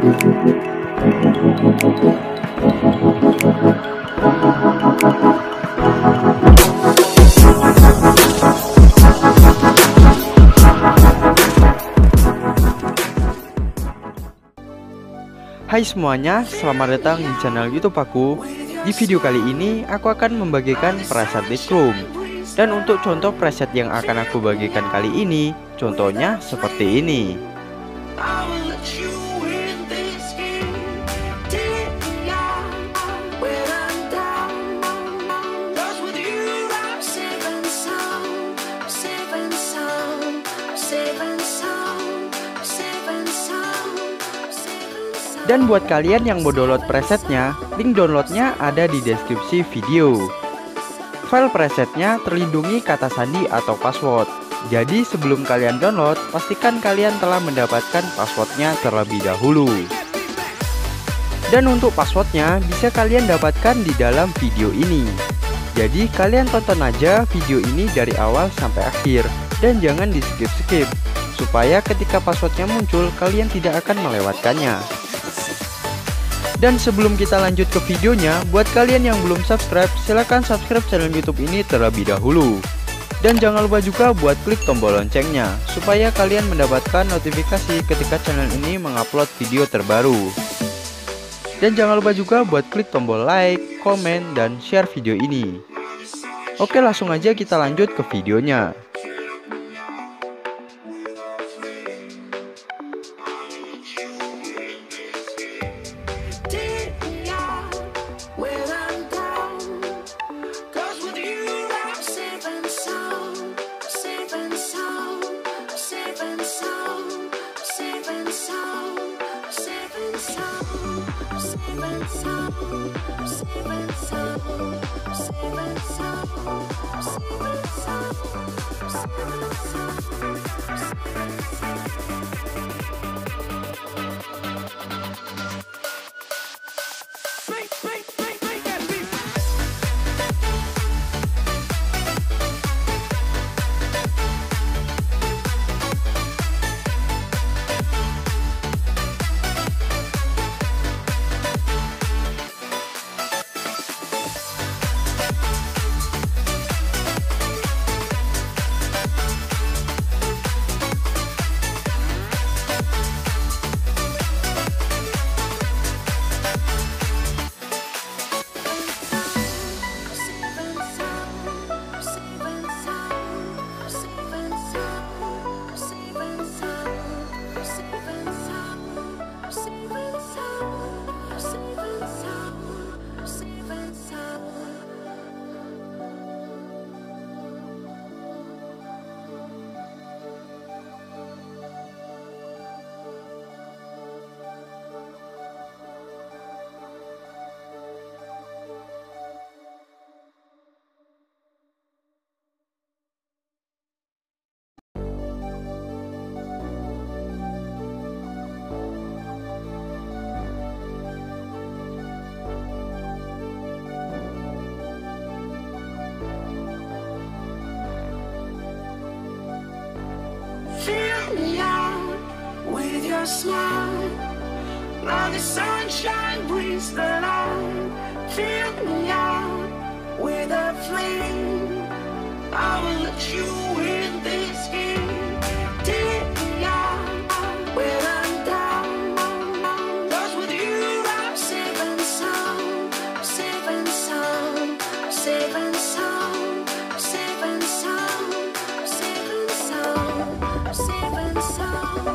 Hai semuanya, selamat datang di channel YouTube aku. Di video kali ini aku akan membagikan preset Lightroom. Dan untuk contoh preset yang akan aku bagikan kali ini, contohnya seperti ini. Dan buat kalian yang mau download presetnya, link downloadnya ada di deskripsi video. File presetnya terlindungi kata sandi atau password. Jadi sebelum kalian download, pastikan kalian telah mendapatkan passwordnya terlebih dahulu. Dan untuk passwordnya bisa kalian dapatkan di dalam video ini. Jadi kalian tonton aja video ini dari awal sampai akhir, dan jangan di skip-skip, supaya ketika passwordnya muncul kalian tidak akan melewatkannya. Dan sebelum kita lanjut ke videonya, buat kalian yang belum subscribe, silahkan subscribe channel YouTube ini terlebih dahulu. Dan jangan lupa juga buat klik tombol loncengnya, supaya kalian mendapatkan notifikasi ketika channel ini mengupload video terbaru. Dan jangan lupa juga buat klik tombol like, komen, dan share video ini. Oke, langsung aja kita lanjut ke videonya. Smile, now the sunshine brings the light. Fill me out with a flame. I will let you in this game. Take me out when I'm down. 'Cause with you I'm safe and sound, safe and sound, safe and sound, safe and sound, safe and sound, safe and sound.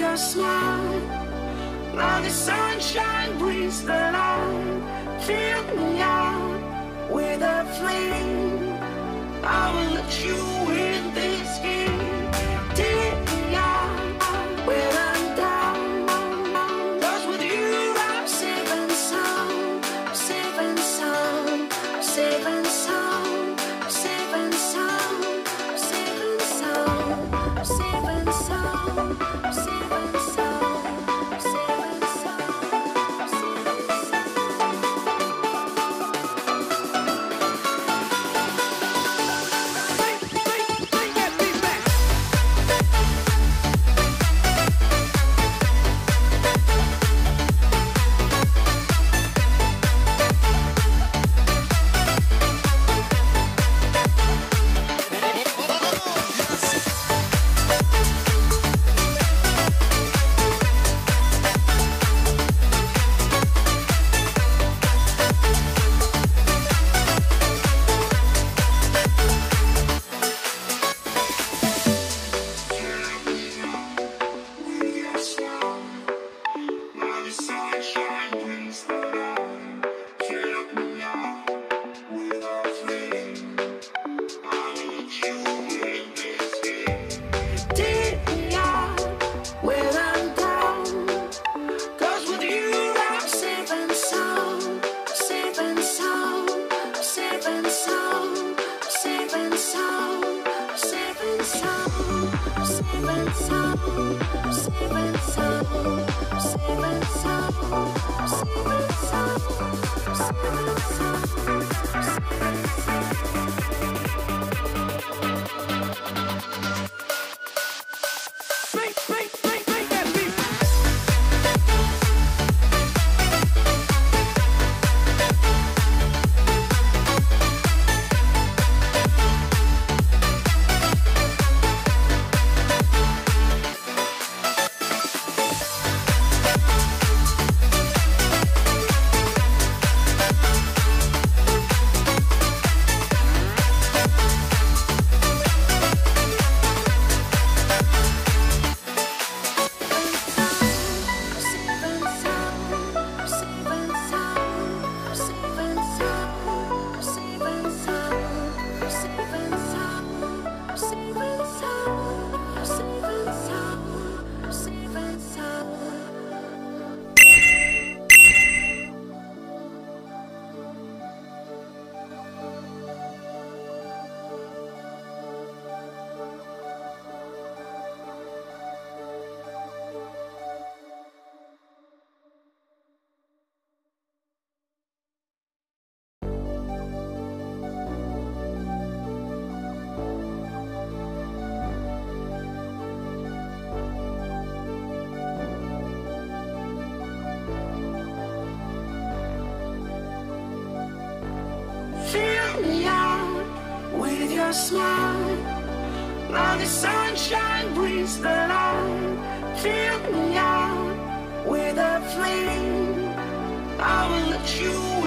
your smile. Now the sunshine brings the light. Fill me out with a flame. I will let you in this game. Take me out when I'm down. 'Cause with you I'm safe and sound. Safe and sound. Safe and sound. Safe and sound. Safe and sound. Safe and sound. Safe and sound. Safe and sound. Fill me out with your smile. Like the sunshine brings the light. Fill me out with a flame. I will let you